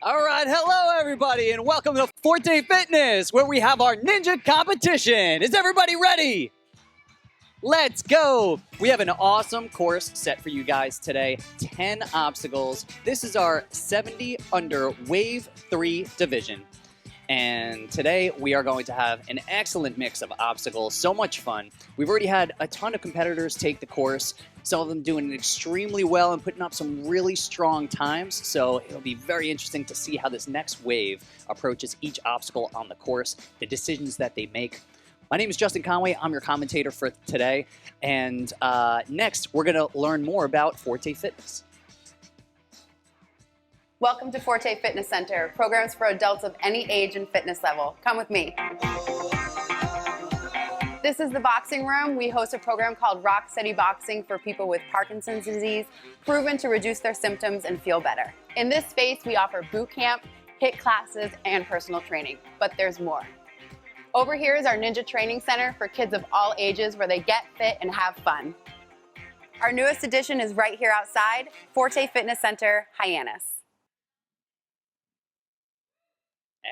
All right, hello everybody, and welcome to Forte Fitness, where we have our ninja competition. Is everybody ready? Let's go! We have an awesome course set for you guys today. 10 obstacles. This is our 70 under Wave 3 division. And today we are going to have an excellent mix of obstacles. So much fun. We've already had a ton of competitors take the course. Some of them doing extremely well and putting up some really strong times. So it'll be very interesting to see how this next wave approaches each obstacle on the course, the decisions that they make. My name is Justin Conway. I'm your commentator for today. And next, we're going to learn more about Forte Fitness. Welcome to Forte Fitness Center, programs for adults of any age and fitness level. Come with me. This is the boxing room. We host a program called Rock Steady Boxing for people with Parkinson's disease, proven to reduce their symptoms and feel better. In this space, we offer boot camp, HIIT classes, and personal training, but there's more. Over here is our Ninja Training Center for kids of all ages where they get fit and have fun. Our newest addition is right here outside, Forte Fitness Center, Hyannis.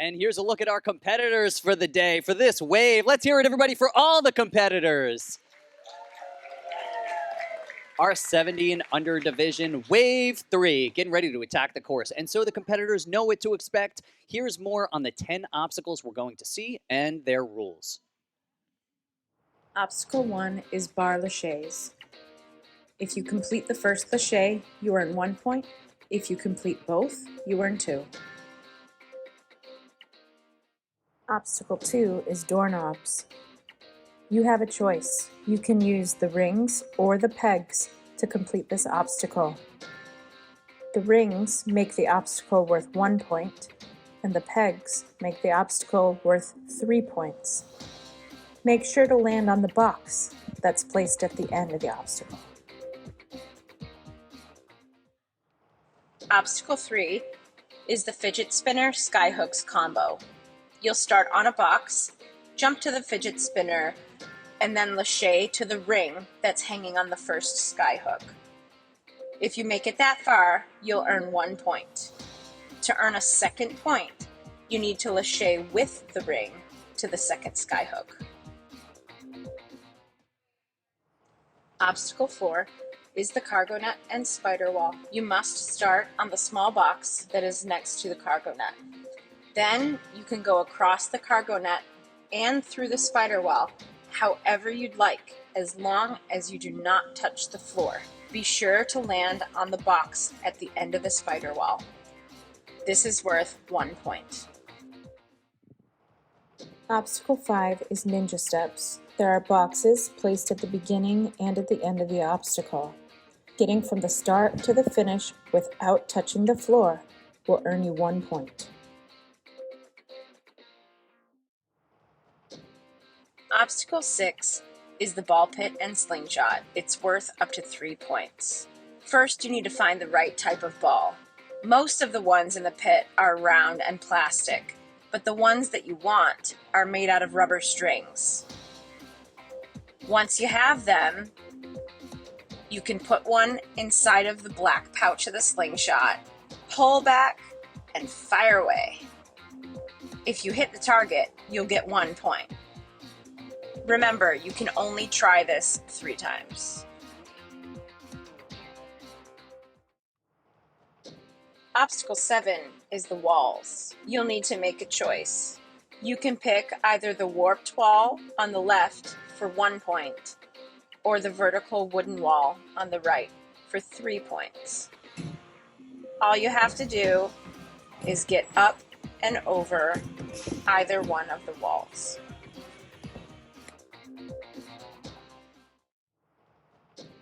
And here's a look at our competitors for the day, for this wave. Let's hear it, everybody, for all the competitors. Our 70 and under division, Wave 3, getting ready to attack the course. And so the competitors know what to expect. Here's more on the 10 obstacles we're going to see and their rules. Obstacle 1 is bar laches. If you complete the first lache, you earn 1 point. If you complete both, you earn 2. Obstacle 2 is doorknobs. You have a choice. You can use the rings or the pegs to complete this obstacle. The rings make the obstacle worth 1 point, and the pegs make the obstacle worth 3 points. Make sure to land on the box that's placed at the end of the obstacle. Obstacle 3 is the fidget spinner skyhooks combo. You'll start on a box, jump to the fidget spinner, and then lache to the ring that's hanging on the first skyhook. If you make it that far, you'll earn 1 point. To earn a second point, you need to lache with the ring to the second skyhook. Obstacle 4 is the cargo net and spider wall. You must start on the small box that is next to the cargo net. Then you can go across the cargo net and through the spider wall however you'd like, as long as you do not touch the floor. Be sure to land on the box at the end of the spider wall. This is worth 1 point. Obstacle 5 is ninja steps. There are boxes placed at the beginning and at the end of the obstacle. Getting from the start to the finish without touching the floor will earn you 1 point. Obstacle 6 is the ball pit and slingshot. It's worth up to 3 points. First, you need to find the right type of ball. Most of the ones in the pit are round and plastic, but the ones that you want are made out of rubber strings. Once you have them, you can put one inside of the black pouch of the slingshot, pull back, and fire away. If you hit the target, you'll get 1 point. Remember, you can only try this 3 times. Obstacle 7 is the walls. You'll need to make a choice. You can pick either the warped wall on the left for 1 point, or the vertical wooden wall on the right for 3 points. All you have to do is get up and over either one of the walls.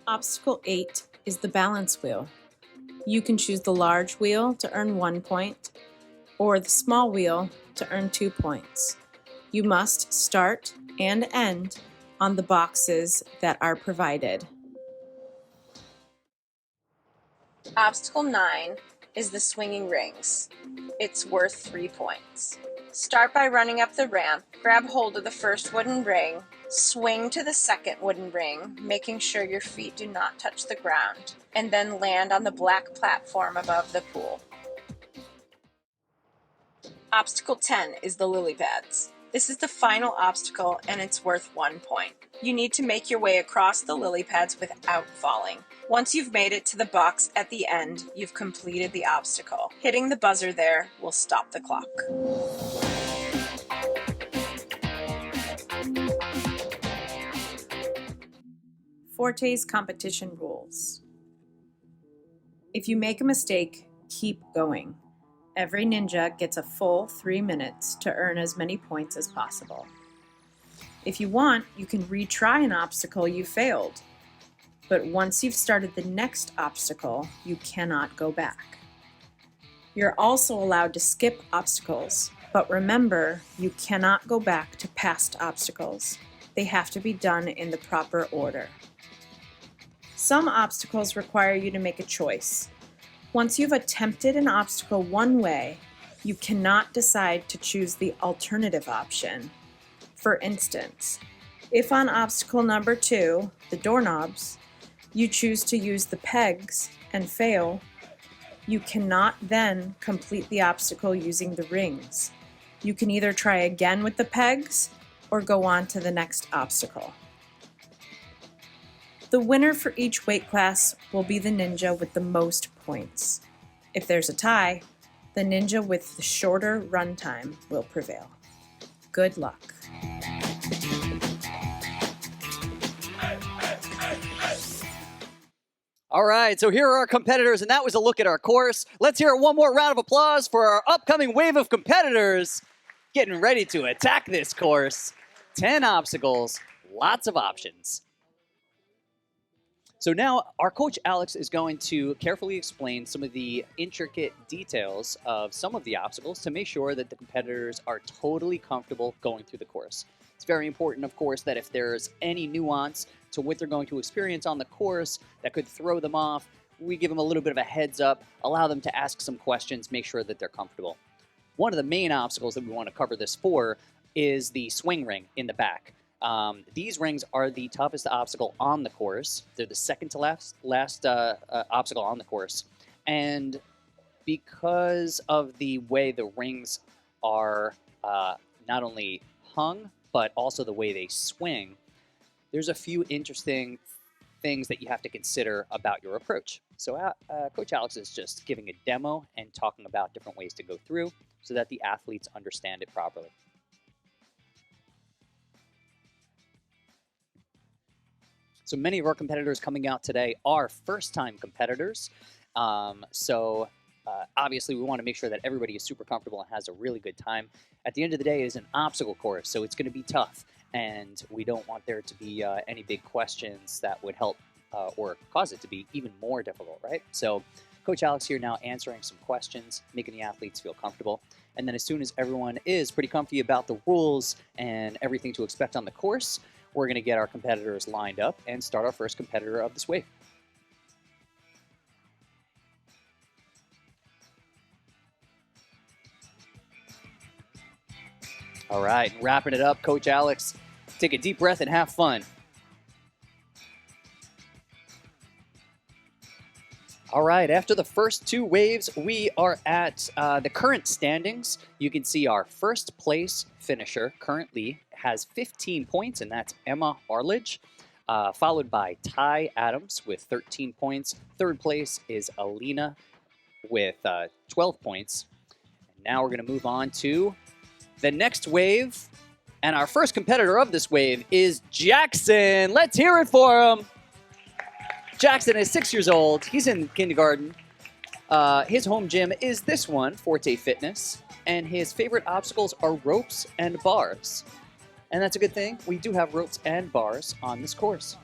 Obstacle 8 is the balance wheel. You can choose the large wheel to earn 1 point, or the small wheel to earn 2 points. You must start and end on the boxes that are provided. Obstacle 9 is the swinging rings. It's worth 3 points. Start by running up the ramp, grab hold of the first wooden ring, swing to the second wooden ring, making sure your feet do not touch the ground, and then land on the black platform above the pool. Obstacle 10 is the lily pads. This is the final obstacle and it's worth 1 point. You need to make your way across the lily pads without falling. Once you've made it to the box at the end, you've completed the obstacle. Hitting the buzzer there will stop the clock. Forte's competition rules. If you make a mistake, keep going. Every ninja gets a full 3 minutes to earn as many points as possible. If you want, you can retry an obstacle you failed. But once you've started the next obstacle, you cannot go back. You're also allowed to skip obstacles, but remember, you cannot go back to past obstacles. They have to be done in the proper order. Some obstacles require you to make a choice. Once you've attempted an obstacle one way, you cannot decide to choose the alternative option. For instance, if on obstacle number 2, the doorknobs, you choose to use the pegs and fail, you cannot then complete the obstacle using the rings. You can either try again with the pegs or go on to the next obstacle. The winner for each weight class will be the ninja with the most points. If there's a tie, the ninja with the shorter run time will prevail. Good luck. All right, so here are our competitors, and that was a look at our course. Let's hear one more round of applause for our upcoming wave of competitors getting ready to attack this course. 10 obstacles, lots of options. So now our coach Alex is going to carefully explain some of the intricate details of some of the obstacles to make sure that the competitors are totally comfortable going through the course. It's very important, of course, that if there's any nuance to what they're going to experience on the course that could throw them off, we give them a little bit of a heads up, allow them to ask some questions, make sure that they're comfortable. One of the main obstacles that we want to cover this for is the swing ring in the back. These rings are the toughest obstacle on the course. They're the second to last obstacle on the course. And because of the way the rings are not only hung, but also the way they swing, there's a few interesting things that you have to consider about your approach. So Coach Alex is just giving a demo and talking about different ways to go through so that the athletes understand it properly. So many of our competitors coming out today are first-time competitors. Obviously, we want to make sure that everybody is super comfortable and has a really good time. At the end of the day, it is an obstacle course, so it's going to be tough. And we don't want there to be any big questions that would help or cause it to be even more difficult, right? So Coach Alex here now answering some questions, making the athletes feel comfortable. And then as soon as everyone is pretty comfy about the rules and everything to expect on the course, we're going to get our competitors lined up and start our first competitor of this wave. All right, wrapping it up, Coach Alex. Take a deep breath and have fun. All right, after the first two waves, we are at the current standings. You can see our first place finisher currently has 15 points, and that's Emma Arledge, followed by Ty Adams with 13 points. Third place is Alina with 12 points. And now we're going to move on to the next wave. And our first competitor of this wave is Jackson. Let's hear it for him. Jackson is 6 years old. He's in kindergarten. His home gym is this one, Forte Fitness. And his favorite obstacles are ropes and bars. And that's a good thing. We do have ropes and bars on this course.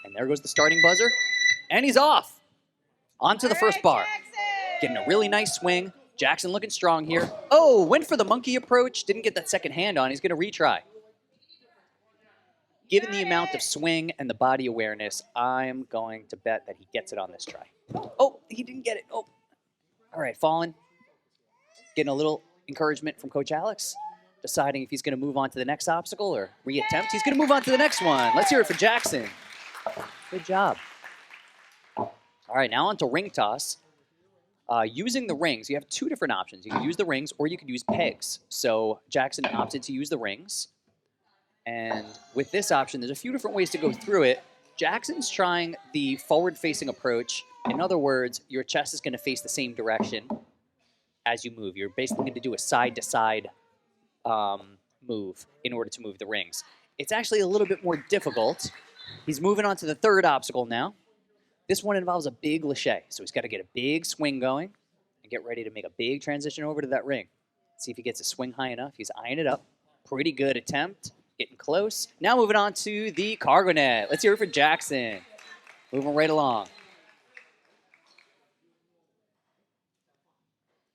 And there goes the starting buzzer. And he's off. Onto the first bar. Getting a really nice swing. Jackson looking strong here. Oh, went for the monkey approach. Didn't get that second hand on. He's going to retry. Given the amount of swing and the body awareness, I'm going to bet that he gets it on this try. Oh, he didn't get it. Oh, all right, falling. Getting a little encouragement from Coach Alex. Deciding if he's going to move on to the next obstacle or reattempt. He's going to move on to the next one. Let's hear it for Jackson. Good job. All right, now on to ring toss. Using the rings, you have two different options. You can use the rings or you can use pegs. So Jackson opted to use the rings. And with this option, there's a few different ways to go through it. Jackson's trying the forward-facing approach. In other words, your chest is going to face the same direction as you move. You're basically going to do a side-to-side move in order to move the rings. It's actually a little bit more difficult. He's moving on to the third obstacle now. This one involves a big lâché, so he's got to get a big swing going and get ready to make a big transition over to that ring. See if he gets a swing high enough. He's eyeing it up. Pretty good attempt. Getting close. Now moving on to the cargo net. Let's hear it for Jackson. Moving right along.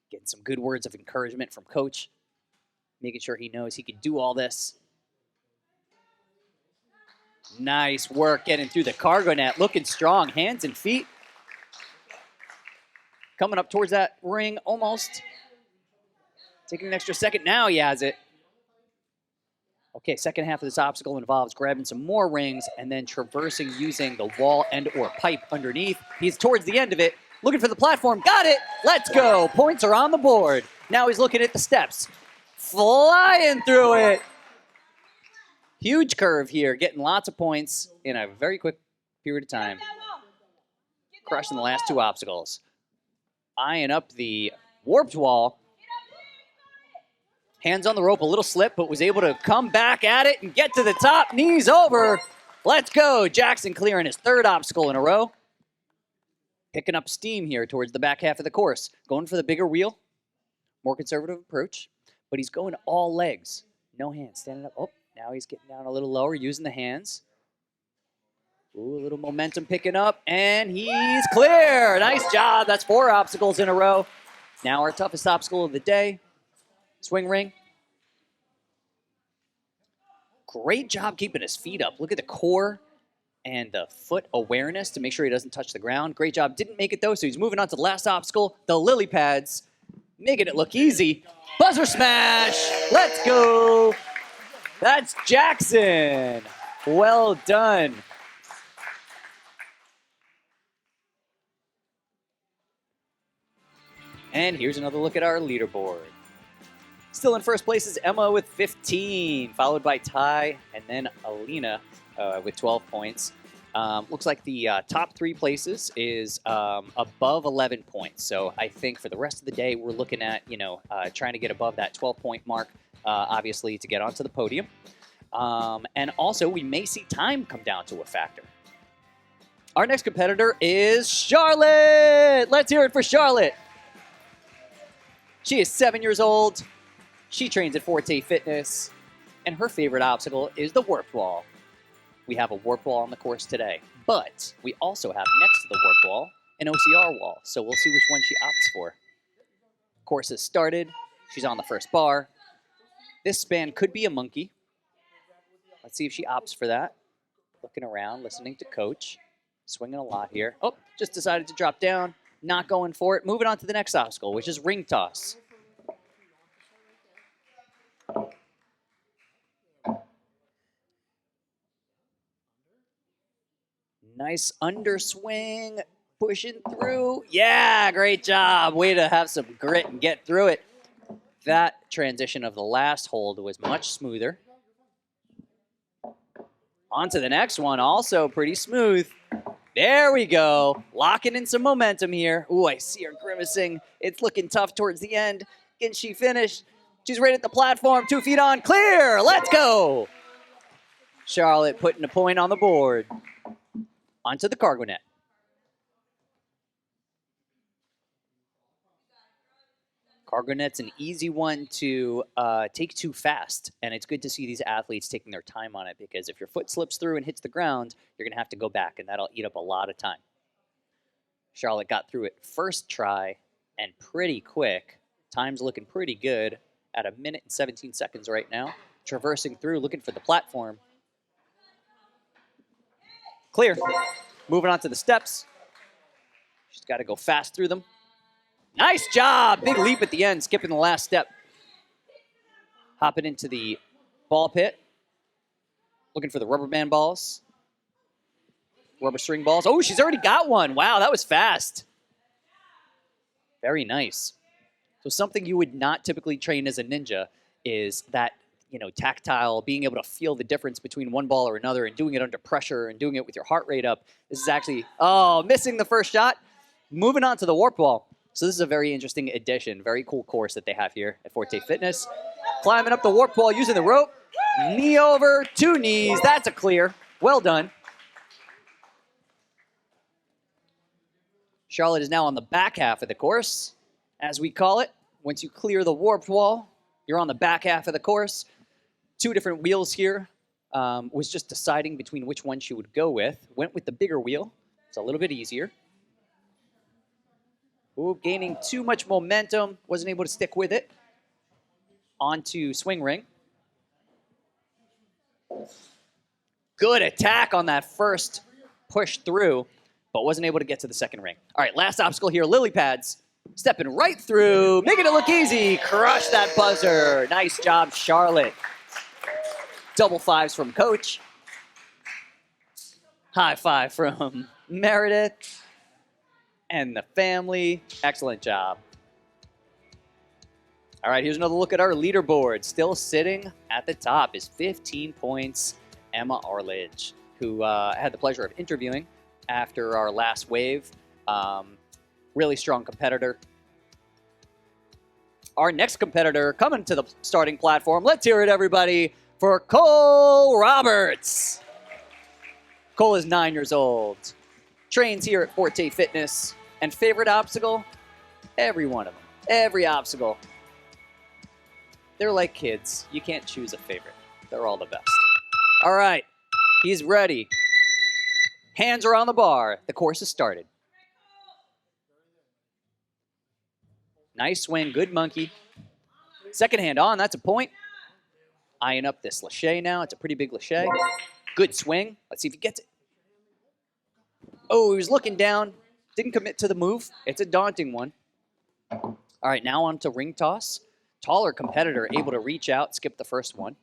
Getting some good words of encouragement from coach. Making sure he knows he can do all this. Nice work getting through the cargo net. Looking strong. Hands and feet. Coming up towards that ring almost. Taking an extra second. Now he has it. Okay, second half of this obstacle involves grabbing some more rings and then traversing using the wall and or pipe underneath. He's towards the end of it, looking for the platform. Got it! Let's go! Points are on the board. Now he's looking at the steps. Flying through it! Huge curve here, getting lots of points in a very quick period of time. Crushing the last two obstacles. Eyeing up the warped wall. Hands on the rope, a little slip, but was able to come back at it and get to the top. Knees over. Let's go. Jackson clearing his third obstacle in a row. Picking up steam here towards the back half of the course. Going for the bigger wheel. More conservative approach. But he's going all legs. No hands. Standing up. Oh, now he's getting down a little lower, using the hands. Ooh, a little momentum picking up. And he's clear. Nice job. That's 4 obstacles in a row. Now our toughest obstacle of the day. Swing ring. Great job keeping his feet up. Look at the core and the foot awareness to make sure he doesn't touch the ground. Great job. Didn't make it though, so he's moving on to the last obstacle, the lily pads. Making it look easy. Buzzer smash. Let's go. That's Jackson. Well done. And here's another look at our leaderboard. Still in first place is Emma with 15, followed by Ty and then Alina with 12 points. Looks like the top 3 places is above 11 points. So I think for the rest of the day, we're looking at, trying to get above that 12-point mark, obviously, to get onto the podium. And also, we may see time come down to a factor. Our next competitor is Charlotte. Let's hear it for Charlotte. She is 7 years old. She trains at Forte Fitness, and her favorite obstacle is the warped wall. We have a warped wall on the course today, but we also have next to the warped wall an OCR wall, so we'll see which one she opts for. Course has started. She's on the first bar. This span could be a monkey. Let's see if she opts for that. Looking around, listening to coach. Swinging a lot here. Oh, just decided to drop down. Not going for it. Moving on to the next obstacle, which is ring toss. Nice underswing, pushing through. Yeah, great job. Way to have some grit and get through it. That transition of the last hold was much smoother. On to the next one, also pretty smooth. There we go. Locking in some momentum here. Ooh, I see her grimacing. It's looking tough towards the end. Can she finish? She's right at the platform, 2 feet on, clear. Let's go. Charlotte putting a point on the board. Onto the cargo net. Cargo net's an easy one to take too fast, and it's good to see these athletes taking their time on it, because if your foot slips through and hits the ground, you're going to have to go back, and that'll eat up a lot of time. Charlotte got through it first try, and pretty quick. Time's looking pretty good at 1 minute and 17 seconds right now. Traversing through, looking for the platform. Clear. Moving on to the steps. She's got to go fast through them. Nice job. Big leap at the end, skipping the last step. Hopping into the ball pit. Looking for the rubber band balls. rubber string balls. Oh, she's already got one. Wow, that was fast. Very nice. So something you would not typically train as a ninja is that, tactile, being able to feel the difference between one ball or another and doing it under pressure and doing it with your heart rate up. This is actually, missing the first shot. Moving on to the warp ball. So this is a very interesting addition, very cool course that they have here at Forte Fitness. Climbing up the warp wall using the rope. Knee over, 2 knees. That's a clear. Well done. Charlotte is now on the back half of the course, as we call it. Once you clear the warped wall, you're on the back half of the course. 2 different wheels here. Was just deciding between which one she would go with. Went with the bigger wheel. It's a little bit easier. Ooh, gaining too much momentum. Wasn't able to stick with it. Onto swing ring. Good attack on that first push through, but wasn't able to get to the second ring. All right, last obstacle here, lily pads. Stepping right through, making it look easy. Crush that buzzer. Nice job, Charlotte. Double 5s from Coach. High 5 from Meredith and the family. Excellent job. All right, here's another look at our leaderboard. Still sitting at the top is 15 points, Emma Arledge, who had the pleasure of interviewing after our last wave. Really strong competitor. Our next competitor coming to the starting platform. Let's hear it, everybody, for Cole Roberts. Cole is 9 years old. Trains here at Forte Fitness. And favorite obstacle? Every one of them. Every obstacle. They're like kids. You can't choose a favorite. They're all the best. All right. He's ready. Hands are on the bar. The course has started. Nice swing. Good monkey. Second hand on. That's a point. Eyeing up this lâché now. It's a pretty big lâché. Good swing. Let's see if he gets it. Oh, he was looking down. Didn't commit to the move. It's a daunting one. All right, now on to ring toss. Taller competitor, able to reach out, skip the first one.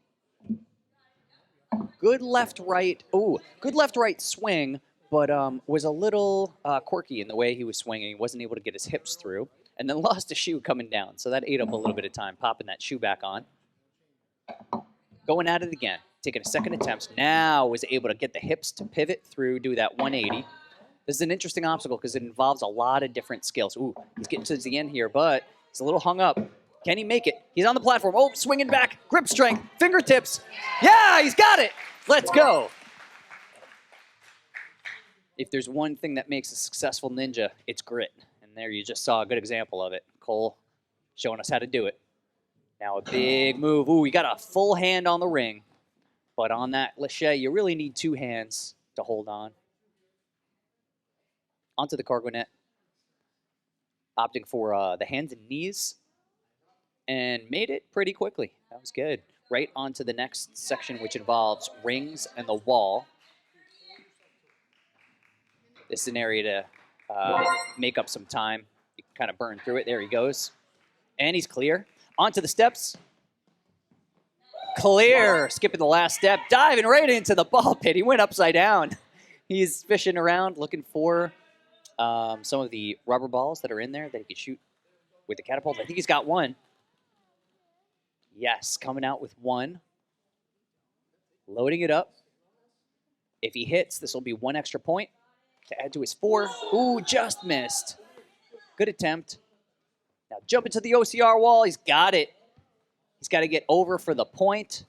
Good left-right. Oh, good left-right swing, but was a little quirky in the way he was swinging. He wasn't able to get his hips through, and then lost a shoe coming down. So that ate up a little bit of time, popping that shoe back on. Going at it again, taking a second attempt. Now was able to get the hips to pivot through, do that 180. This is an interesting obstacle because it involves a lot of different skills. Ooh, he's getting to the end here, but he's a little hung up. Can he make it? He's on the platform. Oh, swinging back. Grip strength. Fingertips. Yeah, he's got it. Let's go. If there's one thing that makes a successful ninja, it's grit. And there you just saw a good example of it. Cole showing us how to do it. Now a big move. Ooh, he got a full hand on the ring. But on that lâché, you really need 2 hands to hold on. Onto the cargo net. Opting for the hands and knees. And made it pretty quickly. That was good. Right onto the next section, which involves rings and the wall. This is an area to make up some time. You can kind of burn through it. There he goes. And he's clear. Onto the steps. Clear. Skipping the last step. Diving right into the ball pit. He went upside down. He's fishing around, looking for some of the rubber balls that are in there that he could shoot with the catapult. I think he's got one. Yes, coming out with one. Loading it up. If he hits, this will be 1 extra point to add to his 4. Ooh, just missed. Good attempt. Now jump into the OCR wall. He's got it. He's got to get over for the point.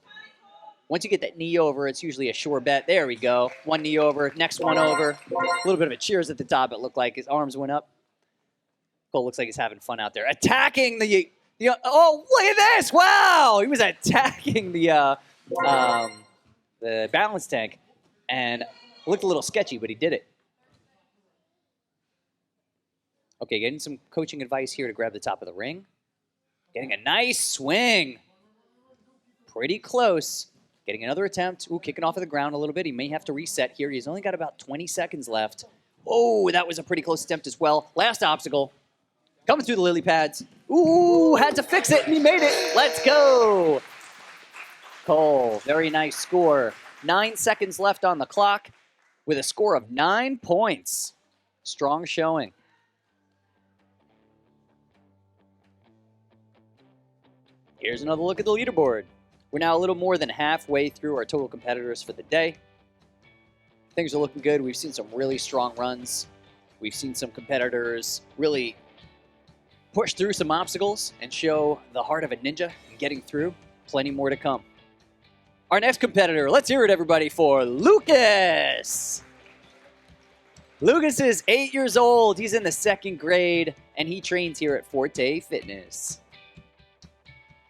Once you get that knee over, it's usually a sure bet. There we go. 1 knee over, next one over. A little bit of a cheers at the top, it looked like. His arms went up. Cole looks like he's having fun out there. Attacking the oh, look at this! Wow! He was attacking the balance tank. And it looked a little sketchy, but he did it. Okay, getting some coaching advice here to grab the top of the ring. Getting a nice swing. Pretty close. Getting another attempt. Ooh, kicking off of the ground a little bit. He may have to reset here. He's only got about 20 seconds left. Oh, that was a pretty close attempt as well. Last obstacle. Coming through the lily pads. Ooh, had to fix it, and he made it. Let's go. Cole, very nice score. 9 seconds left on the clock. with a score of 9 points. Strong showing. Here's another look at the leaderboard. We're now a little more than halfway through our total competitors for the day. Things are looking good. We've seen some really strong runs. We've seen some competitors really push through some obstacles and show the heart of a ninja in getting through. Plenty more to come. Our next competitor, let's hear it, everybody, for Lucas. Lucas is 8 years old. He's in the 2nd grade, and he trains here at Forte Fitness.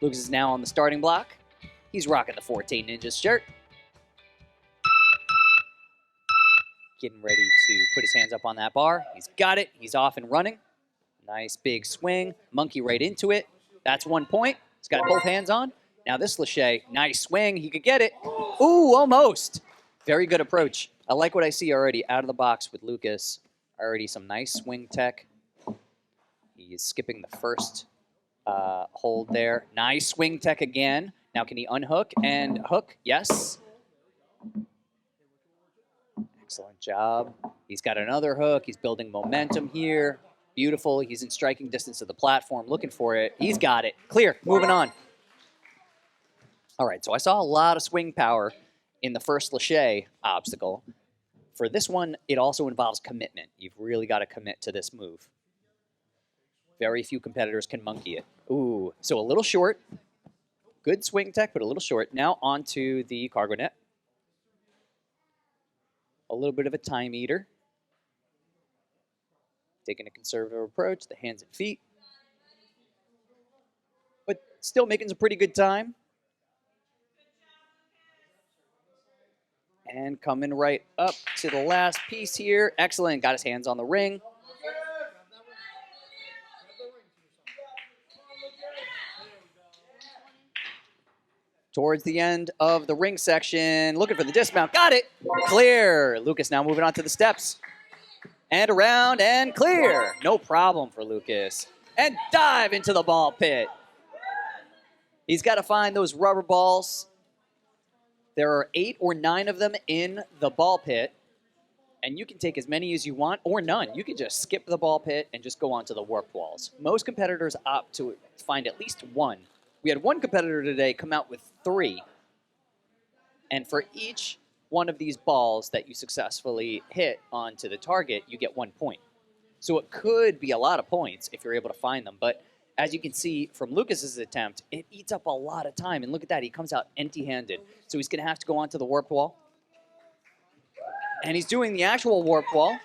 Lucas is now on the starting block. He's rocking the Forte Ninjas shirt. Getting ready to put his hands up on that bar. He's got it. He's off and running. Nice big swing. Monkey right into it. That's 1 point. He's got both hands on. Now this Lachey, nice swing. He could get it. Ooh, almost. Very good approach. I like what I see already out of the box with Lucas. Already some nice swing tech. He is skipping the first hold there. Nice swing tech again. Now can he unhook and hook? Yes. Excellent job. He's got another hook. He's building momentum here. Beautiful. He's in striking distance of the platform, looking for it. He's got it. Clear. Moving on. All right, so I saw a lot of swing power in the first Lachey obstacle. For this one, it also involves commitment. You've really got to commit to this move. Very few competitors can monkey it. Ooh, so a little short. Good swing tech, but a little short. Now onto the cargo net. A little bit of a time eater. Taking a conservative approach, the hands and feet. But still making some pretty good time. And coming right up to the last piece here. Excellent. Got his hands on the ring. Towards the end of the ring section. Looking for the dismount. Got it. Clear. Lucas now moving on to the steps. And around and clear. No problem for Lucas. And dive into the ball pit. He's got to find those rubber balls. There are 8 or 9 of them in the ball pit. And you can take as many as you want or none. You can just skip the ball pit and just go onto the warped walls. Most competitors opt to find at least one. We had one competitor today come out with 3. And for each one of these balls that you successfully hit onto the target, you get 1 point. So it could be a lot of points if you're able to find them. But as you can see from Lucas's attempt, it eats up a lot of time. And look at that, he comes out empty-handed. So he's going to have to go onto the warped wall. And he's doing the actual warped wall,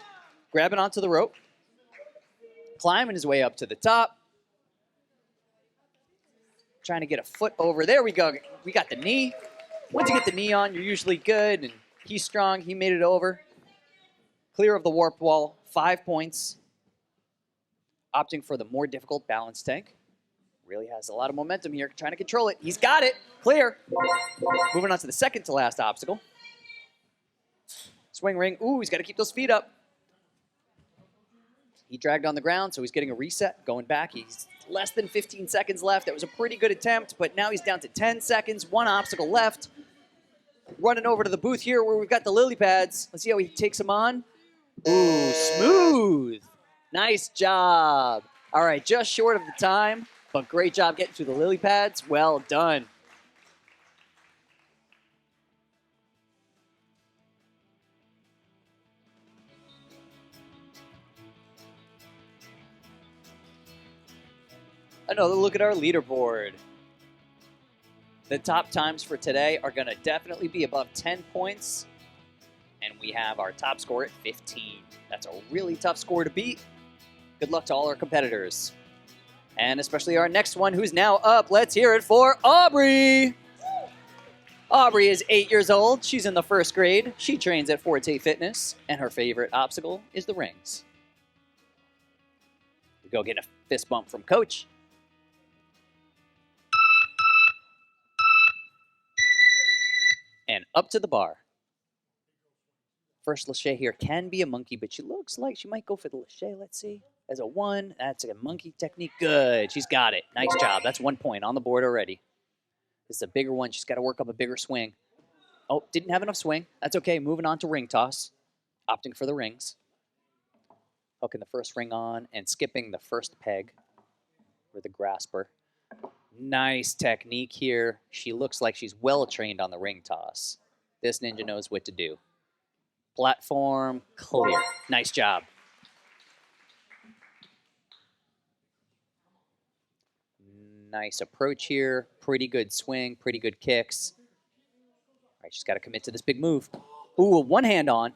grabbing onto the rope, climbing his way up to the top, trying to get a foot over. There we go. We got the knee. Once you get the knee on, you're usually good, and he's strong. He made it over. Clear of the warped wall, 5 points. Opting for the more difficult balance tank. Really has a lot of momentum here, trying to control it. He's got it. Clear. Moving on to the second to last obstacle. Swing ring. Ooh, he's got to keep those feet up. He dragged on the ground, so he's getting a reset, going back. He's less than 15 seconds left. That was a pretty good attempt, but now he's down to 10 seconds. 1 obstacle left. Running over to the booth here where we've got the lily pads. Let's see how he takes them on. Ooh, smooth. Nice job. All right, just short of the time, but great job getting through the lily pads. Well done. Another look at our leaderboard. The top times for today are going to definitely be above 10 points. And we have our top score at 15. That's a really tough score to beat. Good luck to all our competitors. And especially our next one who's now up. Let's hear it for Aubrey. Aubrey is 8 years old. She's in the 1st grade. She trains at Forte Fitness. And her favorite obstacle is the rings. We go get a fist bump from Coach. And up to the bar. First Lachey here can be a monkey, but she looks like she might go for the Lachey. Let's see. As a 1, that's a monkey technique. Good. She's got it. Nice job. That's 1 point on the board already. This is a bigger one. She's got to work up a bigger swing. Oh, didn't have enough swing. That's okay. Moving on to ring toss. Opting for the rings. Hooking the first ring on and skipping the first peg for the grasper. Nice technique here. She looks like she's well trained on the ring toss. This ninja knows what to do. Platform clear. Nice job. Nice approach here. Pretty good swing, pretty good kicks. All right, she's got to commit to this big move. Ooh, one hand on.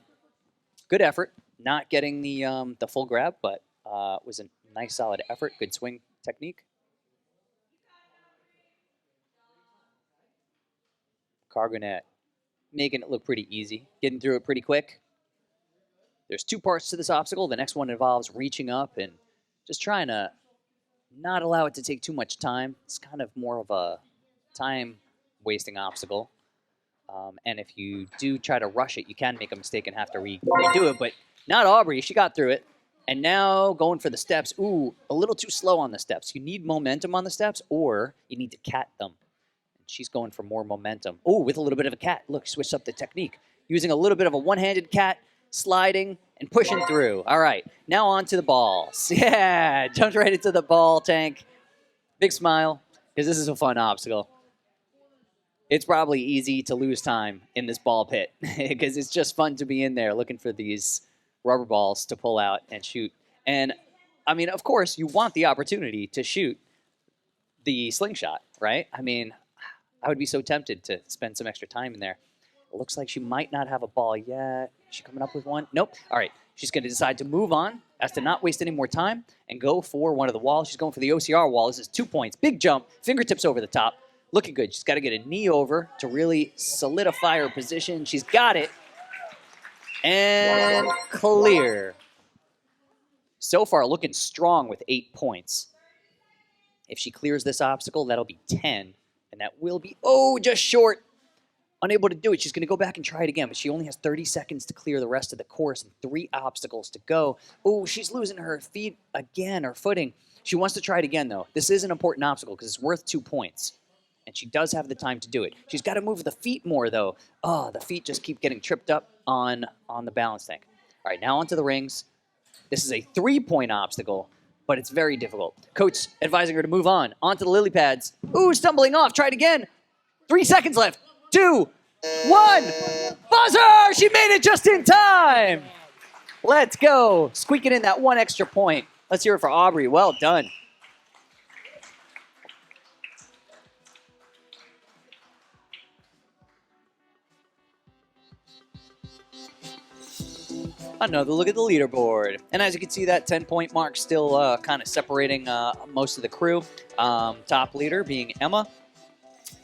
Good effort. Not getting the full grab, but was a nice solid effort. Good swing technique. Cargo net, making it look pretty easy. Getting through it pretty quick. There's two parts to this obstacle. The next one involves reaching up and just trying to not allow it to take too much time. It's kind of more of a time-wasting obstacle. And if you do try to rush it, you can make a mistake and have to redo it. But not Aubrey. She got through it. And now going for the steps. Ooh, a little too slow on the steps. You need momentum on the steps, or you need to cat them. And she's going for more momentum. Ooh, with a little bit of a cat. Look, switched up the technique. Using a little bit of a one-handed cat, sliding and pushing through. All right, now on to the balls. Yeah, jumped right into the ball tank. Big smile, because this is a fun obstacle. It's probably easy to lose time in this ball pit because it's just fun to be in there looking for these rubber balls to pull out and shoot. And, I mean, of course, you want the opportunity to shoot the slingshot, right? I mean, I would be so tempted to spend some extra time in there. It looks like she might not have a ball yet. Is she coming up with one? Nope. All right. She's going to decide to move on as to not waste any more time and go for one of the walls. She's going for the OCR wall. This is 2 points. Big jump. Fingertips over the top. Looking good. She's got to get a knee over to really solidify her position. She's got it. And clear. So far, looking strong with 8 points. If she clears this obstacle, that'll be 10. And that will be, oh, just short. Unable to do it. She's going to go back and try it again, but she only has 30 seconds to clear the rest of the course and 3 obstacles to go. Oh, she's losing her feet again, her footing. She wants to try it again, though. This is an important obstacle because it's worth 2 points, and she does have the time to do it. She's got to move the feet more, though. Oh, the feet just keep getting tripped up on the balance tank. All right, now onto the rings. This is a 3-point obstacle, but it's very difficult. Coach advising her to move on. Onto the lily pads. Ooh, stumbling off. Try it again. 3 seconds left. 2, 1, buzzer! She made it just in time! Let's go. Squeaking in that 1 extra point. Let's hear it for Aubrey. Well done. Another look at the leaderboard. And as you can see, that 10-point mark still kind of separating most of the crew. Top leader being Emma.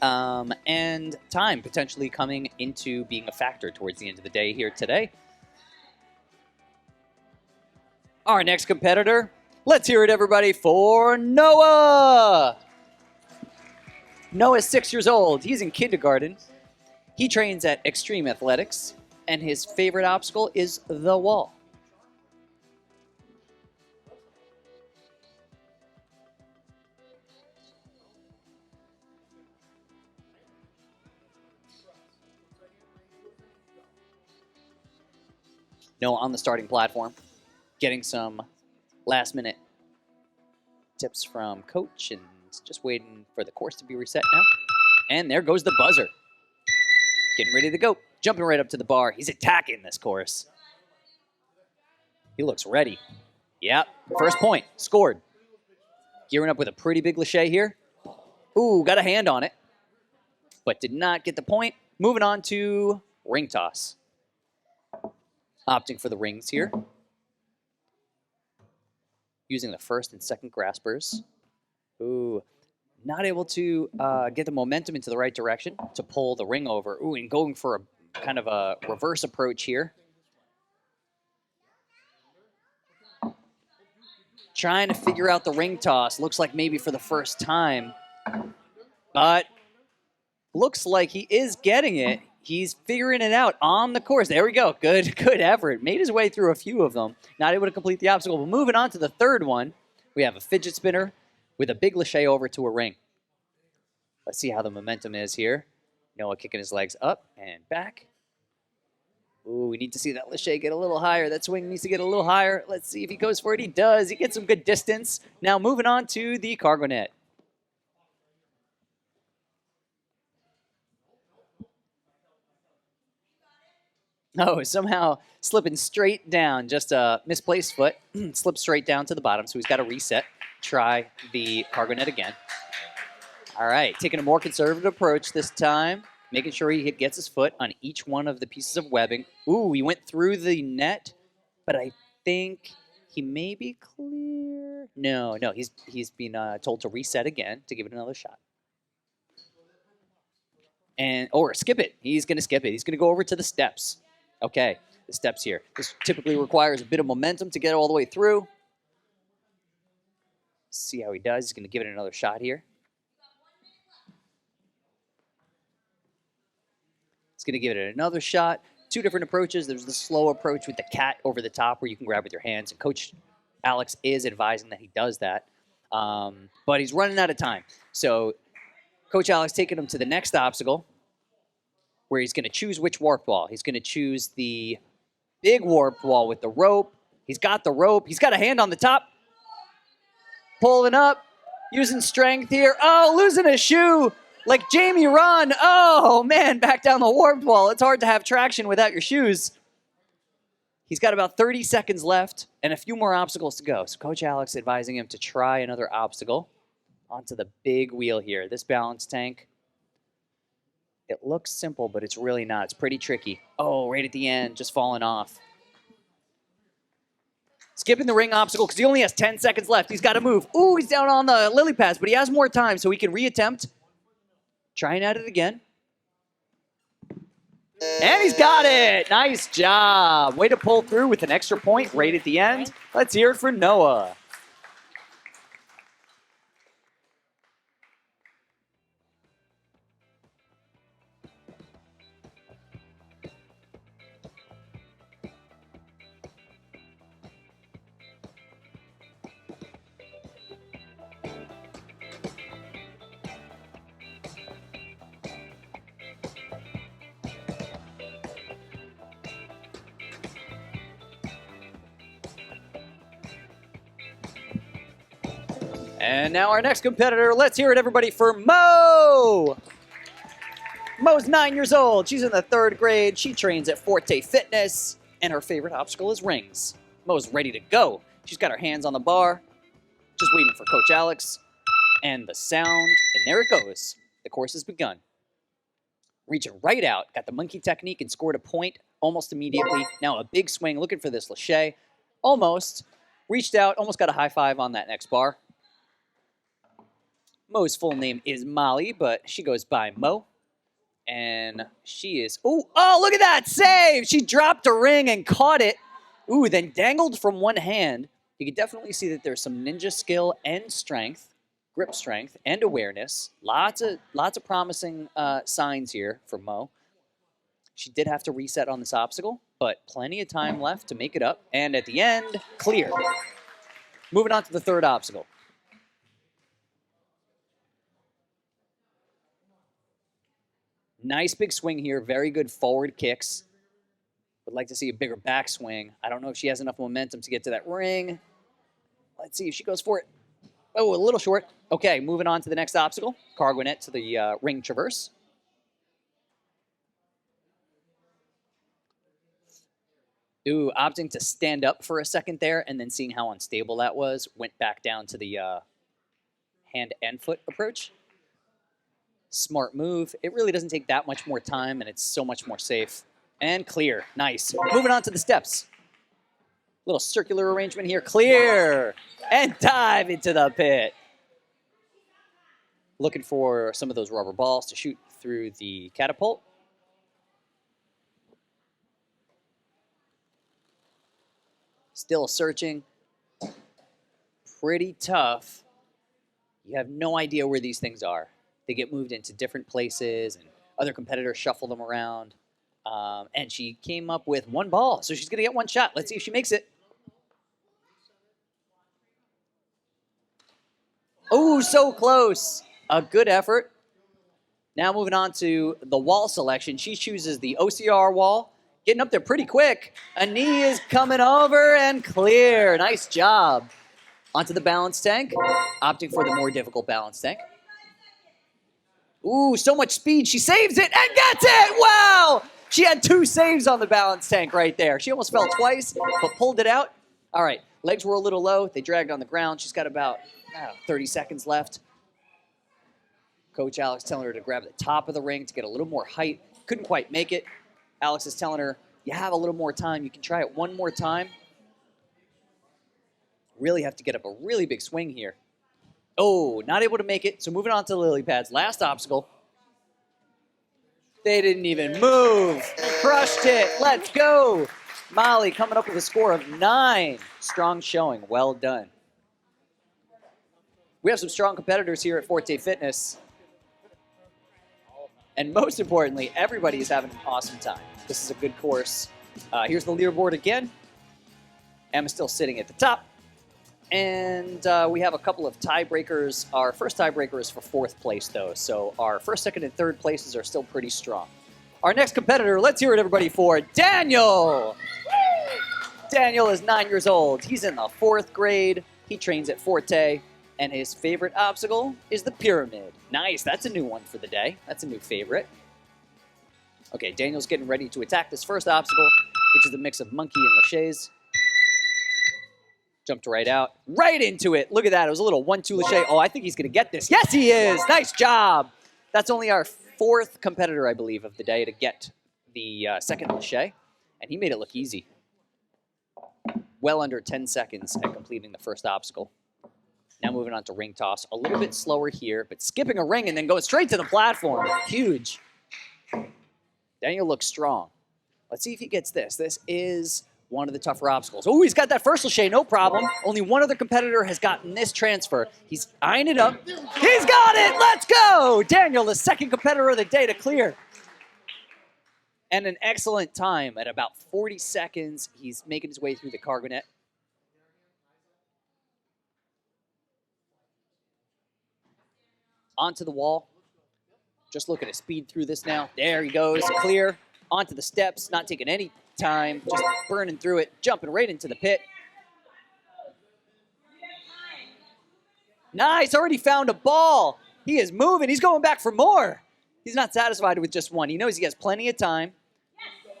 And time potentially coming into being a factor towards the end of the day here today. Our next competitor, let's hear it, everybody, for Noah. Noah's 6 years old. He's in kindergarten. He trains at Extreme Athletics, and his favorite obstacle is the wall. Noah on the starting platform, getting some last-minute tips from Coach, and just waiting for the course to be reset now. And there goes the buzzer. Getting ready to go. Jumping right up to the bar. He's attacking this course. He looks ready. Yep, first point, scored. Gearing up with a pretty big lache here. Ooh, got a hand on it, but did not get the point. Moving on to ring toss. Opting for the rings here. Using the first and second graspers. Ooh, not able to get the momentum into the right direction to pull the ring over. Ooh, and going for a kind of a reverse approach here. Trying to figure out the ring toss. Looks like maybe for the first time. But looks like he is getting it. He's figuring it out on the course. There we go. Good effort. Made his way through a few of them. Not able to complete the obstacle. But moving on to the third one, we have a fidget spinner with a big lache over to a ring. Let's see how the momentum is here. Noah kicking his legs up and back. Ooh, we need to see that Lachey get a little higher. That swing needs to get a little higher. Let's see if he goes for it. He does. He gets some good distance. Now moving on to the cargo net. Oh, somehow slipping straight down. Just a misplaced foot. Slipped straight down to the bottom, so he's got to reset. Try the cargo net again. All right, taking a more conservative approach this time. Making sure he gets his foot on each one of the pieces of webbing. Ooh, he went through the net, but I think he may be clear. No, he's been told to reset again to give it another shot. Or skip it. He's going to skip it. He's going to go over to the steps. Okay, the steps here. This typically requires a bit of momentum to get all the way through. See how he does. He's going to give it another shot here. He's going to give it another shot. Two different approaches. There's the slow approach with the cat over the top where you can grab with your hands. And Coach Alex is advising that he does that. But he's running out of time. So Coach Alex taking him to the next obstacle where he's going to choose which warp wall. He's going to choose the big warp wall with the rope. He's got the rope. He's got a hand on the top. Pulling up. Using strength here. Oh, losing a shoe. Like Jamie Ron. Oh, man, back down the warped wall. It's hard to have traction without your shoes. He's got about 30 seconds left and a few more obstacles to go. So Coach Alex advising him to try another obstacle onto the big wheel here. This balance tank. It looks simple, but it's really not. It's pretty tricky. Oh, right at the end, just falling off. Skipping the ring obstacle because he only has 10 seconds left. He's got to move. Ooh, he's down on the lily pads, but he has more time, so he can reattempt. Trying at it again. And he's got it. Nice job. Way to pull through with an extra point right at the end. Let's hear it for Noah. And now our next competitor, let's hear it everybody for Mo! Mo's 9 years old. She's in the 3rd grade. She trains at Forte Fitness, and her favorite obstacle is rings. Mo's ready to go. She's got her hands on the bar, just waiting for Coach Alex, and the sound, and there it goes. The course has begun. Reaching right out, got the monkey technique and scored a point almost immediately. Now a big swing, looking for this Lachey. Almost. Reached out, almost got a high five on that next bar. Mo's full name is Molly, but she goes by Mo. And she is, oh, look at that save! She dropped a ring and caught it. Ooh, then dangled from one hand. You can definitely see that there's some ninja skill and strength, grip strength, and awareness. Lots of promising signs here for Mo. She did have to reset on this obstacle, but plenty of time left to make it up. And at the end, clear. Moving on to the 3rd obstacle. Nice big swing here. Very good forward kicks. Would like to see a bigger backswing. I don't know if she has enough momentum to get to that ring. Let's see if she goes for it. Oh, a little short. Okay, moving on to the next obstacle. Cargo net to the ring traverse. Ooh, opting to stand up for a second there and then seeing how unstable that was. Went back down to the hand and foot approach. Smart move. It really doesn't take that much more time, and it's so much more safe. And clear. Nice. Moving on to the steps. Little circular arrangement here. Clear. And dive into the pit. Looking for some of those rubber balls to shoot through the catapult. Still searching. Pretty tough. You have no idea where these things are. They get moved into different places, and other competitors shuffle them around. And she came up with 1 ball, so she's going to get 1 shot. Let's see if she makes it. Oh, so close. A good effort. Now moving on to the wall selection. She chooses the OCR wall Getting up there pretty quick. A knee is coming over and clear. Nice job. Onto the balance tank. Opting for the more difficult balance tank. Ooh, so much speed. She saves it and gets it. Wow. She had 2 saves on the balance tank right there. She almost fell twice, but pulled it out. All right, legs were a little low. They dragged on the ground. She's got about 30 seconds left. Coach Alex telling her to grab the top of the ring to get a little more height. Couldn't quite make it. Alex is telling her, you have a little more time. You can try it one more time. Really have to get up a really big swing here. Oh, not able to make it. So moving on to the lily pads. Last obstacle. They didn't even move. Crushed it. Let's go. Molly coming up with a score of 9. Strong showing. Well done. We have some strong competitors here at Forte Fitness. And most importantly, everybody is having an awesome time. This is a good course. Here's the leaderboard again. Emma's still sitting at the top. And we have a couple of tiebreakers. Our first tiebreaker is for 4th place, though. So our 1st, 2nd, and 3rd places are still pretty strong. Our next competitor, let's hear it, everybody, for Daniel. Daniel is 9 years old. He's in the 4th grade. He trains at Forte. And his favorite obstacle is the pyramid. Nice. That's a new one for the day. That's a new favorite. Okay, Daniel's getting ready to attack this first obstacle, which is a mix of monkey and laches. Jumped right out. Right into it. Look at that. It was a little 1-2 lache. Oh, I think he's going to get this. Yes, he is. Nice job. That's only our 4th competitor, I believe, of the day to get the 2nd lache. And he made it look easy. Well under 10 seconds at completing the first obstacle. Now moving on to ring toss. A little bit slower here, but skipping a ring and then going straight to the platform. Huge. Daniel looks strong. Let's see if he gets this. This is one of the tougher obstacles. Oh, he's got that first lache, no problem. Only one other competitor has gotten this transfer. He's eyeing it up. He's got it! Let's go! Daniel, the 2nd competitor of the day to clear. And an excellent time at about 40 seconds. He's making his way through the cargo net. Onto the wall. Just looking to speed through this now. There he goes, clear. Onto the steps, not taking any time, just burning through it, jumping right into the pit. Nice, already found a ball. He is moving, he's going back for more. He's not satisfied with just one. He knows he has plenty of time.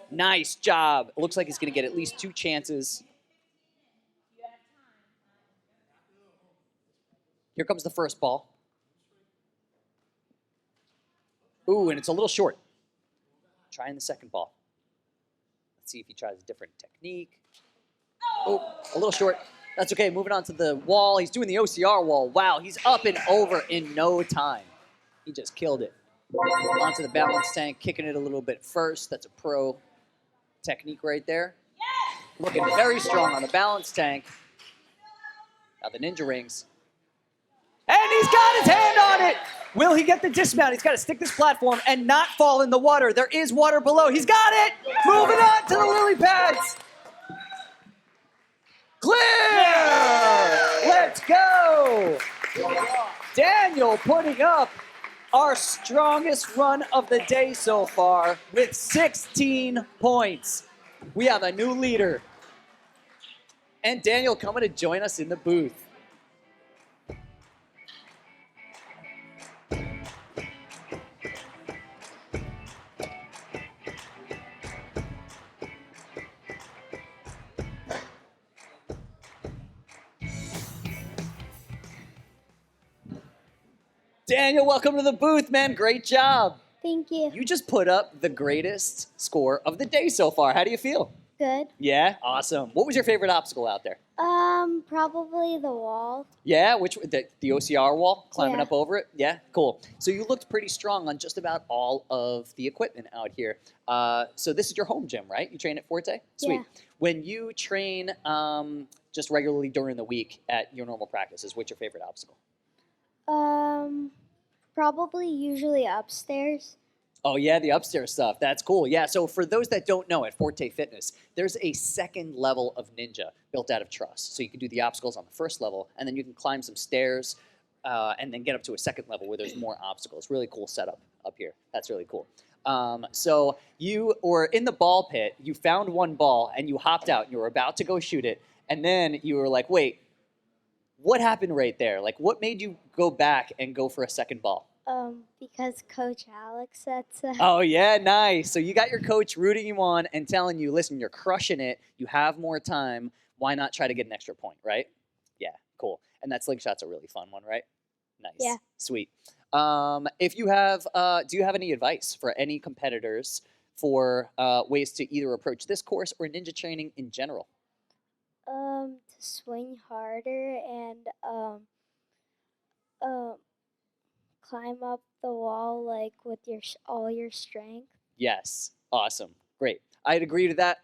Nice job. It looks like he's gonna get at least 2 chances. Here comes the first ball. Ooh, and it's a little short. Trying the second ball. Let's see if he tries a different technique. Oh, a little short. That's okay. Moving on to the wall. He's doing the OCR wall. Wow, he's up and over in no time. He just killed it. Onto the balance tank, kicking it a little bit first. That's a pro technique right there. Looking very strong on the balance tank. Now the ninja rings. And he's got his hand on it! Will he get the dismount? He's got to stick this platform and not fall in the water. There is water below. He's got it! Moving on to the lily pads. Clear! Let's go! Daniel putting up our strongest run of the day so far with 16 points. We have a new leader. And Daniel coming to join us in the booth. Daniel, welcome to the booth, man. Great job. Thank you. You just put up the greatest score of the day so far. How do you feel? Good. Yeah? Awesome. What was your favorite obstacle out there? Probably the wall. Yeah? The OCR wall? Climbing Yeah. up over it? Yeah? Cool. So you looked pretty strong on just about all of the equipment out here. So this is your home gym, right? You train at Forte? Sweet. Yeah. When you train just regularly during the week at your normal practices, what's your favorite obstacle? Probably usually upstairs. Oh, yeah, the upstairs stuff. That's cool. Yeah, so for those that don't know, at Forte Fitness, there's a 2nd level of Ninja built out of truss. So you can do the obstacles on the 1st level, and then you can climb some stairs and then get up to a 2nd level where there's more obstacles. Really cool setup up here. That's really cool. So you were in the ball pit, you found one ball, and you hopped out, and you were about to go shoot it, and then you were like, wait, what happened right there? Like, what made you go back and go for a second ball? Because Coach Alex said so. Oh, yeah, nice. So you got your coach rooting you on and telling you, listen, you're crushing it. You have more time. Why not try to get an extra point, right? Yeah, cool. And that slingshot's a really fun one, right? Nice. Yeah. Sweet. If you have, do you have any advice for any competitors for ways to either approach this course or ninja training in general? To swing harder and um climb up the wall like with all your strength. Yes. Awesome. Great. I'd agree to that.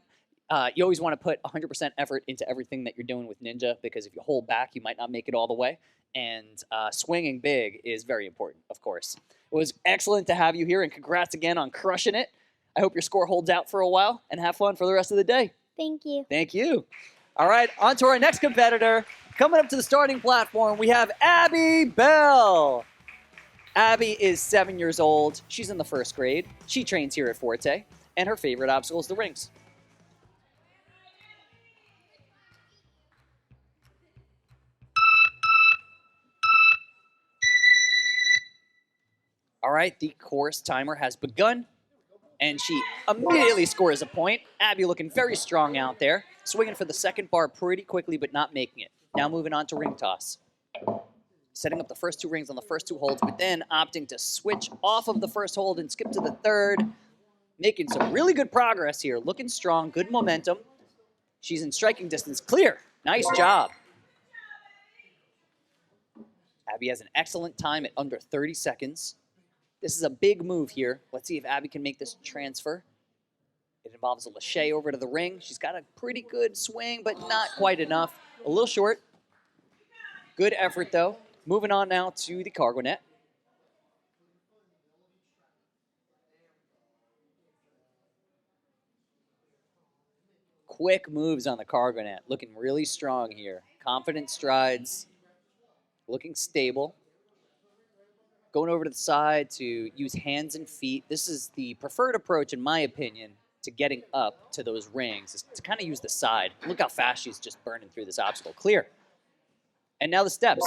You always want to put 100% effort into everything that you're doing with ninja because if you hold back, you might not make it all the way. And swinging big is very important, of course. It was excellent to have you here, and congrats again on crushing it. I hope your score holds out for a while, and have fun for the rest of the day. Thank you. Thank you. All right, on to our next competitor. Coming up to the starting platform, we have Abby Bell. Abby is 7 years old. She's in the 1st grade. She trains here at Forte, and her favorite obstacle is the rings. All right, the course timer has begun, and she immediately scores a point. Abby looking very strong out there, swinging for the second bar pretty quickly, but not making it. Now moving on to ring toss. Setting up the first 2 rings on the first 2 holds, but then opting to switch off of the first hold and skip to the third. Making some really good progress here. Looking strong, good momentum. She's in striking distance. Clear. Nice job. Abby has an excellent time at under 30 seconds. This is a big move here. Let's see if Abby can make this transfer. It involves a lâché over to the ring. She's got a pretty good swing, but not quite enough. A little short. Good effort, though. Moving on now to the cargo net. Quick moves on the cargo net. Looking really strong here. Confident strides. Looking stable. Going over to the side to use hands and feet. This is the preferred approach, in my opinion, to getting up to those rings, is to kind of use the side. Look how fast she's just burning through this obstacle. Clear. And now the steps.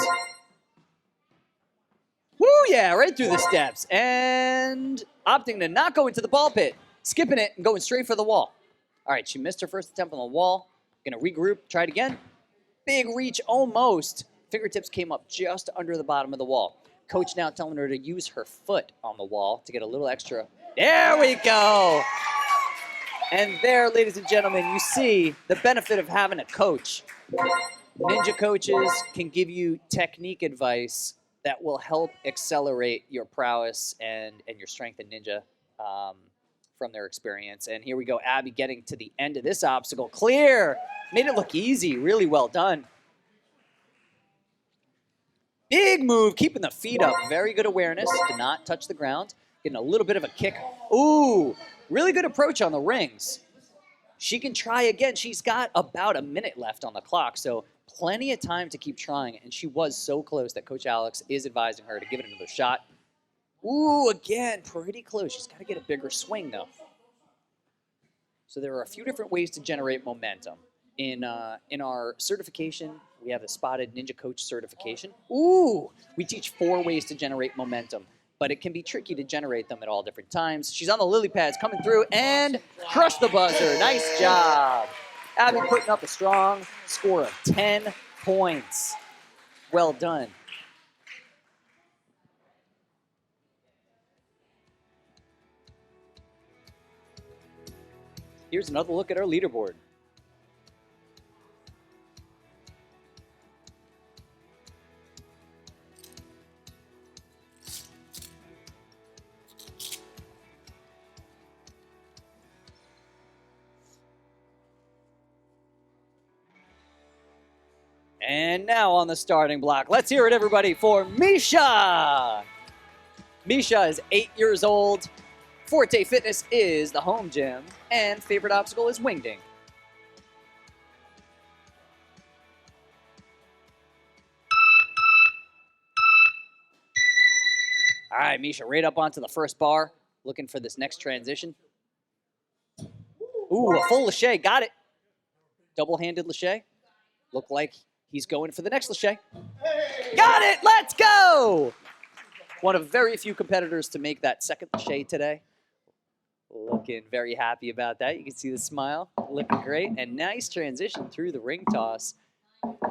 Woo, yeah, right through the steps. And opting to not go into the ball pit. Skipping it and going straight for the wall. All right, she missed her first attempt on the wall. Gonna regroup, try it again. Big reach, almost. Fingertips came up just under the bottom of the wall. Coach now telling her to use her foot on the wall to get a little extra. There we go. And there, ladies and gentlemen, you see the benefit of having a coach. Ninja coaches can give you technique advice that will help accelerate your prowess and your strength in ninja from their experience. And here we go, Abby getting to the end of this obstacle. Clear. Made it look easy. Really well done. Big move, keeping the feet up. Very good awareness to not touch the ground. Getting a little bit of a kick. Ooh, really good approach on the rings. She can try again. She's got about a minute left on the clock, so plenty of time to keep trying. And she was so close that Coach Alex is advising her to give it another shot. Ooh, again, pretty close. She's got to get a bigger swing, though. So there are a few different ways to generate momentum. In our certification, we have the Spotted Ninja Coach certification. Ooh, we teach 4 ways to generate momentum, but it can be tricky to generate them at all different times. She's on the lily pads, coming through, and crushed the buzzer. Nice job. Abby putting up a strong score of 10 points. Well done. Here's another look at our leaderboard. And now on the starting block, let's hear it, everybody, for Misha. Misha is 8 years old. Forte Fitness is the home gym, and favorite obstacle is wingding. All right, Misha, right up onto the first bar. Looking for this next transition. Ooh, a full lâché. Got it. Double-handed lâché. Look like he's going for the next lâché. Got it! Let's go! One of very few competitors to make that second lâché today. Looking very happy about that. You can see the smile. Looking great. And nice transition through the ring toss.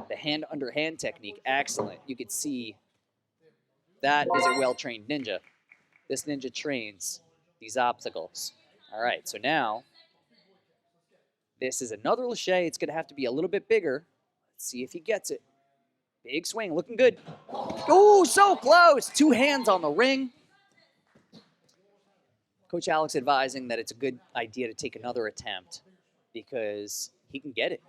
The hand-under-hand technique, excellent. You can see that is a well-trained ninja. This ninja trains these obstacles. All right, so now this is another lâché. It's going to have to be a little bit bigger. Let's see if he gets it. Big swing, looking good. Oh, so close. 2 hands on the ring. Coach Alex advising that it's a good idea to take another attempt because he can get it.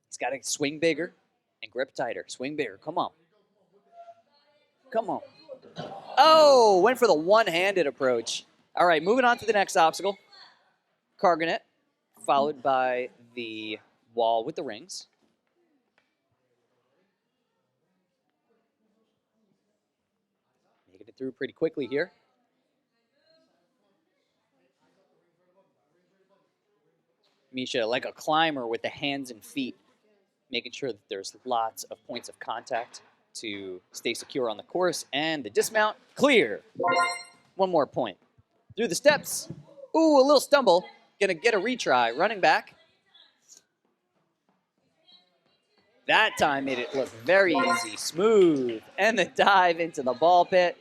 He's got to swing bigger and grip tighter. Swing bigger. Come on. Come on. Oh, went for the one-handed approach. All right, moving on to the next obstacle. Cargonet, followed by the wall with the rings. Making it through pretty quickly here. Misha, like a climber with the hands and feet, making sure that there's lots of points of contact to stay secure on the course. And the dismount, clear. One more point. Through the steps. Ooh, a little stumble. Gonna get a retry. Running back. That time made it look very easy. Smooth. And the dive into the ball pit.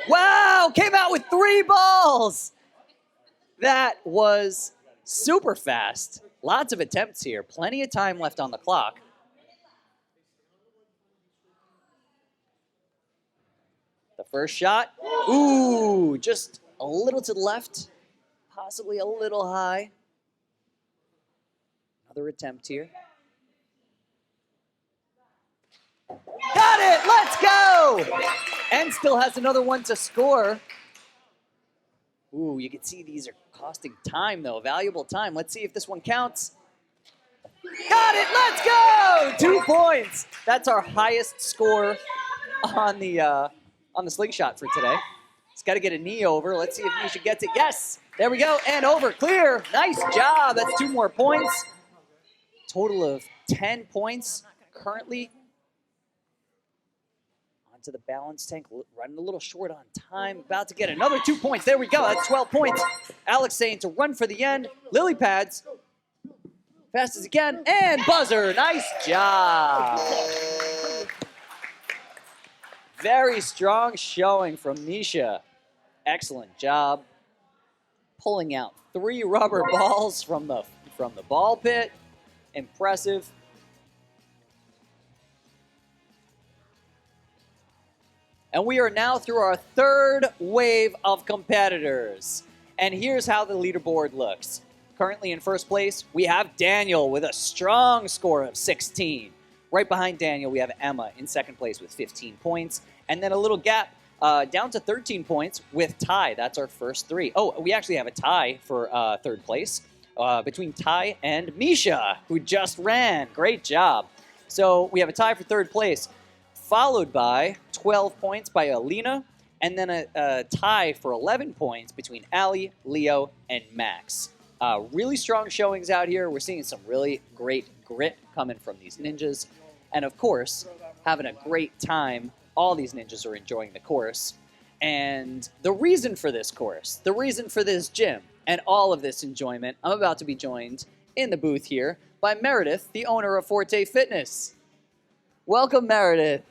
Wow! Came out with 3 balls! That was super fast. Lots of attempts here. Plenty of time left on the clock. The first shot. Ooh, just a little to the left. Possibly a little high. Another attempt here. Got it! Let's go! And still has another one to score. Ooh, you can see these are costing time, though. Valuable time. Let's see if this one counts. Got it! Let's go! 2 points. That's our highest score on the slingshot for today. He's got to get a knee over. Let's see if Misha gets it. Yes! There we go. And over. Clear. Nice job. That's 2 more points. Total of 10 points currently. To the balance tank, running a little short on time. About to get another 2 points. There we go. That's 12 points. Alex saying to run for the end. Lily pads. Fast as he can. And buzzer. Nice job. Very strong showing from Misha. Excellent job. Pulling out 3 rubber balls from the ball pit. Impressive. And we are now through our 3rd wave of competitors. And here's how the leaderboard looks. Currently in first place, we have Daniel with a strong score of 16. Right behind Daniel, we have Emma in second place with 15 points. And then a little gap down to 13 points with Ty. That's our first 3. Oh, we actually have a tie for 3rd place between Ty and Misha, who just ran. Great job. So we have a tie for 3rd place, followed by 12 points by Alina, and then a tie for 11 points between Ali, Leo, and Max. Really strong showings out here. We're seeing some really great grit coming from these ninjas. And of course, having a great time. All these ninjas are enjoying the course. And the reason for this course, the reason for this gym, and all of this enjoyment, I'm about to be joined in the booth here by Meredith, the owner of Forte Fitness. Welcome, Meredith.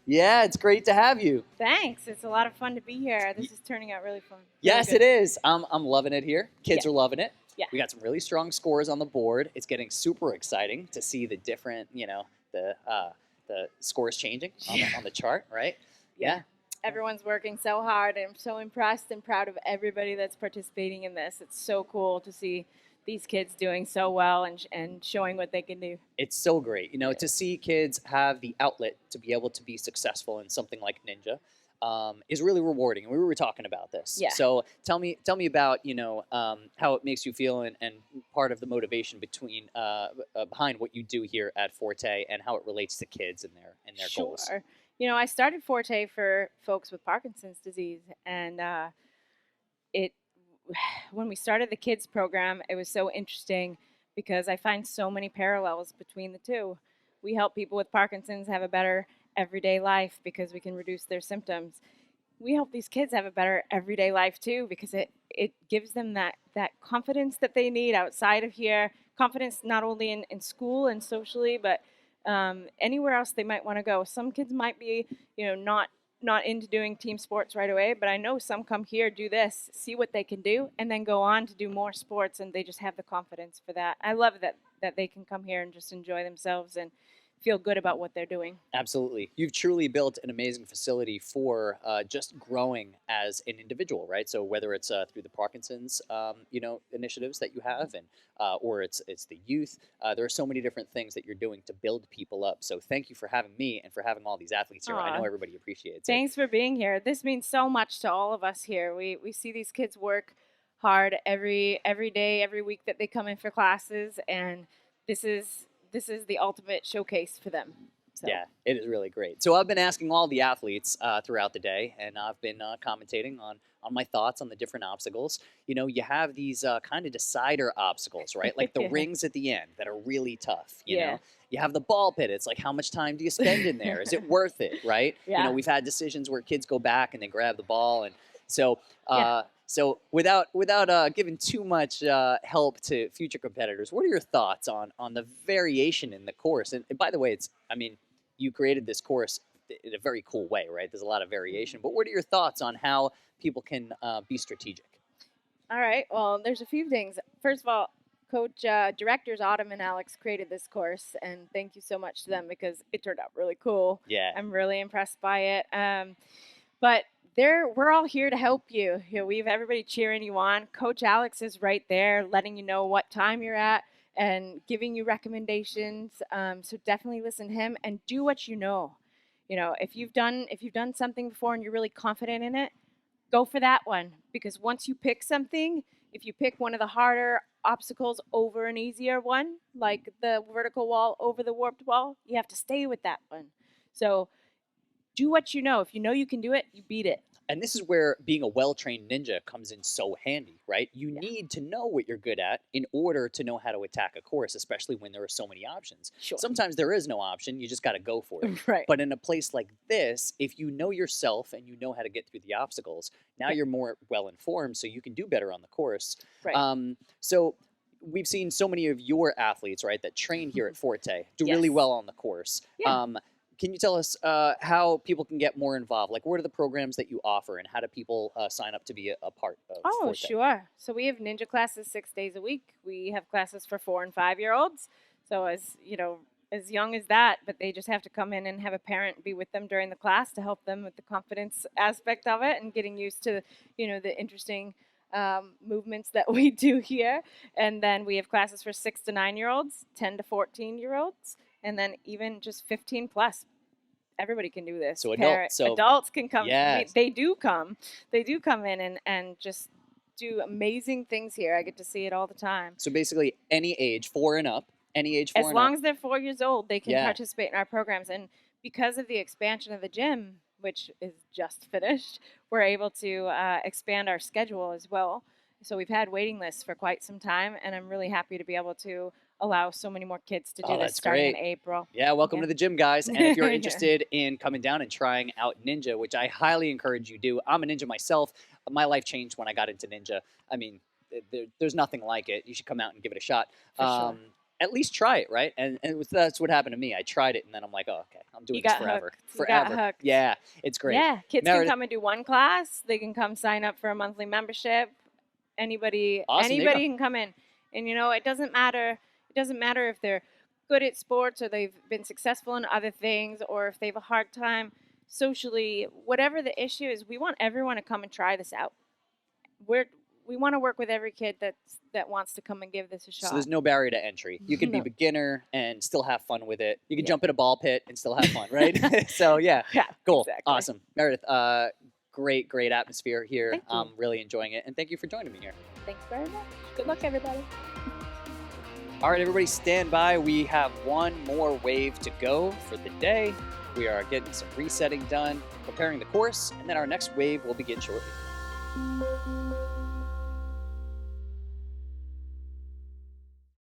Yeah, it's great to have you. Thanks. It's a lot of fun to be here. This is turning out really fun. Yes, it is. I'm loving it here. Kids are loving it. Yeah. We got some really strong scores on the board. It's getting super exciting to see the different, the scores changing on the chart, right? Yeah. Everyone's working so hard, and I'm so impressed and proud of everybody that's participating in this. It's so cool to see these kids doing so well and showing what they can do. It's so great, to see kids have the outlet to be able to be successful in something like Ninja is really rewarding. And we were talking about this. Yeah. So tell me about, how it makes you feel and part of the motivation behind what you do here at Forte and how it relates to kids and their goals. Sure. I started Forte for folks with Parkinson's disease, and it when we started the kids program, it was so interesting because I find so many parallels between the two. We help people with Parkinson's have a better everyday life because we can reduce their symptoms. We help these kids have a better everyday life too because it gives them that confidence that they need outside of here. Confidence not only in school and socially, but anywhere else they might want to go. Some kids might be, not into doing team sports right away, but I know some come here, do this, see what they can do, and then go on to do more sports, and they just have the confidence for that. I love that they can come here and just enjoy themselves and feel good about what they're doing. Absolutely. You've truly built an amazing facility for just growing as an individual, right? So whether it's through the Parkinson's, initiatives that you have, and or it's the youth, there are so many different things that you're doing to build people up. So thank you for having me and for having all these athletes here. I know everybody appreciates it. Thanks for being here. This means so much to all of us here. We see these kids work hard every day, every week that they come in for classes, and this is the ultimate showcase for them. So. Yeah, it is really great. So I've been asking all the athletes throughout the day, and I've been commentating on my thoughts on the different obstacles. You have these kind of decider obstacles, right? Like the rings at the end that are really tough, you know? You have the ball pit. It's like, how much time do you spend in there? Is it worth it, right? Yeah. We've had decisions where kids go back and they grab the ball, and so So without giving too much help to future competitors, what are your thoughts on the variation in the course? And by the way, you created this course in a very cool way, right? There's a lot of variation. But what are your thoughts on how people can be strategic? All right. Well, there's a few things. First of all, directors Autumn and Alex created this course, and thank you so much to them because it turned out really cool. Yeah. I'm really impressed by it. But we're all here to help you. We have everybody cheering you on. Coach Alex is right there, letting you know what time you're at and giving you recommendations. So definitely listen to him and do what you know. If you've done something before and you're really confident in it, go for that one. Because once you pick something, if you pick one of the harder obstacles over an easier one, like the vertical wall over the warped wall, you have to stay with that one. So do what you know. If you know you can do it, you beat it. And this is where being a well-trained ninja comes in so handy, right? You need to know what you're good at in order to know how to attack a course, especially when there are so many options. Sure. Sometimes there is no option. You just got to go for it. Right. But in a place like this, if you know yourself and you know how to get through the obstacles, now you're more well-informed, so you can do better on the course. Right. So we've seen so many of your athletes, right, that train here at Forte do really well on the course. Yeah. Can you tell us how people can get more involved? Like, what are the programs that you offer, and how do people sign up to be a part of Forte? Sure. So we have ninja classes 6 days a week. We have classes for 4 and 5-year-olds. So as young as that, but they just have to come in and have a parent be with them during the class to help them with the confidence aspect of it and getting used to, the interesting movements that we do here. And then we have classes for 6 to 9-year-olds, 10 to 14-year-olds, and then even just 15 plus. Everybody can do this. So adults can come. Yes. They do come. They do come in and just do amazing things here. I get to see it all the time. So basically, any age, 4 and up, As long as they're 4 years old, they can participate in our programs. And because of the expansion of the gym, which is just finished, we're able to expand our schedule as well. So we've had waiting lists for quite some time, and I'm really happy to be able to allow so many more kids to do this starting in April. Yeah, welcome to the gym, guys. And if you're interested in coming down and trying out Ninja, which I highly encourage you do. I'm a Ninja myself. My life changed when I got into Ninja. I mean, there's nothing like it. You should come out and give it a shot. For sure. At least try it, right? And that's what happened to me. I tried it, and then I'm like, oh, okay, I'm doing this forever. You got hooked. Yeah, it's great. Yeah, kids can come and do one class. They can come sign up for a monthly membership. Anybody can come in. And, it doesn't matter. It doesn't matter if they're good at sports or they've been successful in other things or if they have a hard time socially. Whatever the issue is, we want everyone to come and try this out. We want to work with every kid that wants to come and give this a shot. So there's no barrier to entry. You can be beginner and still have fun with it. You can jump in a ball pit and still have fun, right? So, yeah. Cool. Exactly. Awesome. Meredith, great atmosphere here. I'm really enjoying it. And thank you for joining me here. Thanks very much. Good luck, everybody. All right, everybody, stand by. We have one more wave to go for the day. We are getting some resetting done, preparing the course, and then our next wave will begin shortly.